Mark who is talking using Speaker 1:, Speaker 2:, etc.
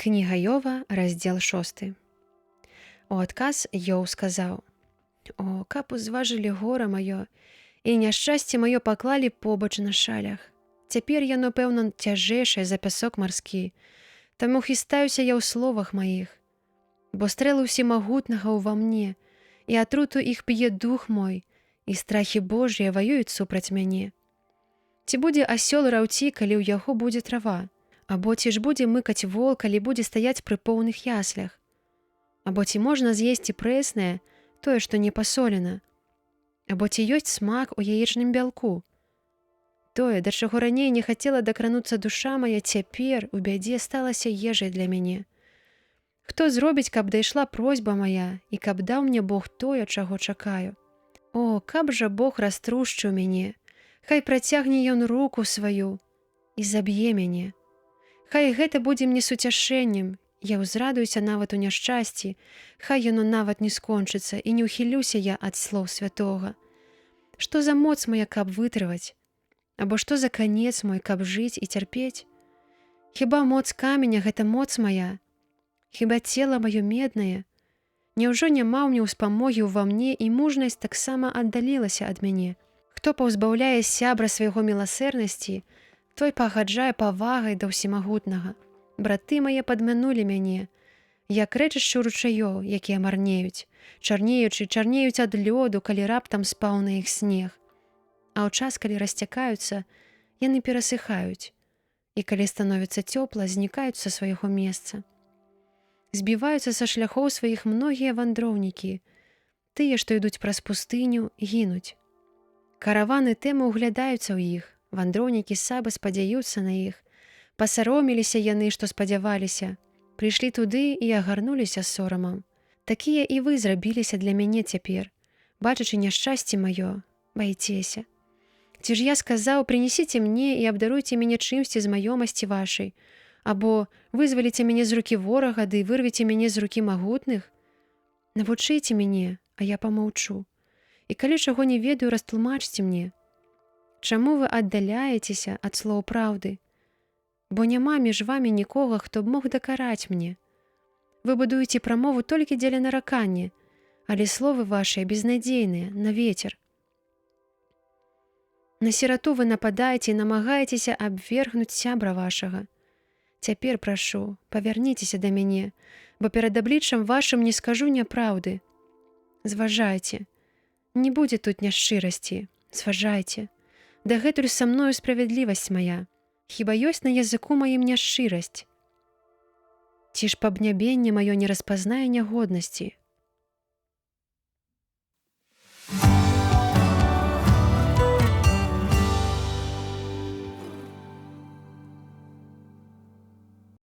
Speaker 1: Кніга Йова, раздзел 6. У адказ Йоў сказаў: «О, каб узважылі гора маё, і няшчасце маё паклалі побач на шалях. Цяпер яно, пэўна, цяжэйшае за пясок марскі, таму хістаюся я ў словах маіх. Бо стрэлы ўсемагутнага ўва мне, і атруту іх п'е дух мой, і страхі Божыя ваююць супраць мяне. Ці будзе асёл раўці, калі ў яго будзе трава? Або ці ж будзе мыкаць вол, калі будзе стаяць пры поўных яслях? Або ці можна з'есці прэснае, тое, што не пасолена? Або ці ёсць смак у яечным бялку? Тое, да чаго раней не хацела дакрануцца душа мая, цяпер у бядзе сталася ежай для мяне. Хто зробіць, каб дайшла просьба мая, і каб даў мне Бог тое, чаго чакаю? О, каб жа Бог раструшчыў мяне, хай працягне ён руку сваю і заб'е мяне. Хай гэта будзе мне суцяшэннем, я ўзрадуюся нават у няшчасці, хай яно нават не скончыцца, і не ўхілюся я ад слоў святога. Што за моц моя, каб вытрываць? Або што за канец мой, каб жыць і цярпець? Хіба моц каменя гэта моц моя? Хіба цела маё меднае? Няўжо няма ў мне ўспамогі ўва мне, і мужнасць таксама аддалілася ад мяне? Хто паўзбаўляе сябра свайго міласэрнасці, той пагаджае павагай да ўсемагутнага. Браты мае падмянулі мяне, як рэчышчы ручаёў, якія марнеюць, чарнеюць ад лёду, калі раптам спаў на іх снег. А ў час, калі расцякаюцца, яны перасыхаюць, і калі становіцца цёпла, знікаюць са свайго месца. Збіваюцца са шляхоў сваіх многія вандроўнікі, тыя, што ідуць праз пустыню, гінуць. Караваны тэмы ўглядаюцца ў іх, вандроўнікі сабы спадзяюцца на іх. Пасароміліся яны, што спадзяваліся, прыйшлі туды і агарнуліся сорамам. Такія і вы зрабіліся для мяне цяпер. Бачачы няшчасце маё, баіцеся. Ці ж я сказаў: прынесіце мне і абдаруйце мяне чымсьці з маёмасці вашай, або вызваліце мяне з рукі ворага, ды вырвіце мяне з рукі магутных? Навучыце мяне, а я памаўчу. І калі чаго не ведаю, растлумачце мне. Чаму вы аддаляецеся ад слоў праўды? Бо няма між вамі нікога, хто б мог дакараць мне. Вы будуеце прамову толькі дзеля наракання, але словы вашыя безнадзейныя, на вецер. На сірату вы нападаеце і намагаецеся абвергнуць сябра вашага. Цяпер прашу, павярніцеся да мяне, бо перад абліччам вашым не скажу няпраўды. Зважайце, не будзе тут няшчырасці, зважайце. Дагэтуль са мною справядлівасць мая. Хіба ёсць на языку маім няшчырасць? Ці ж пабнябенне маё не распазнае нягоднасці?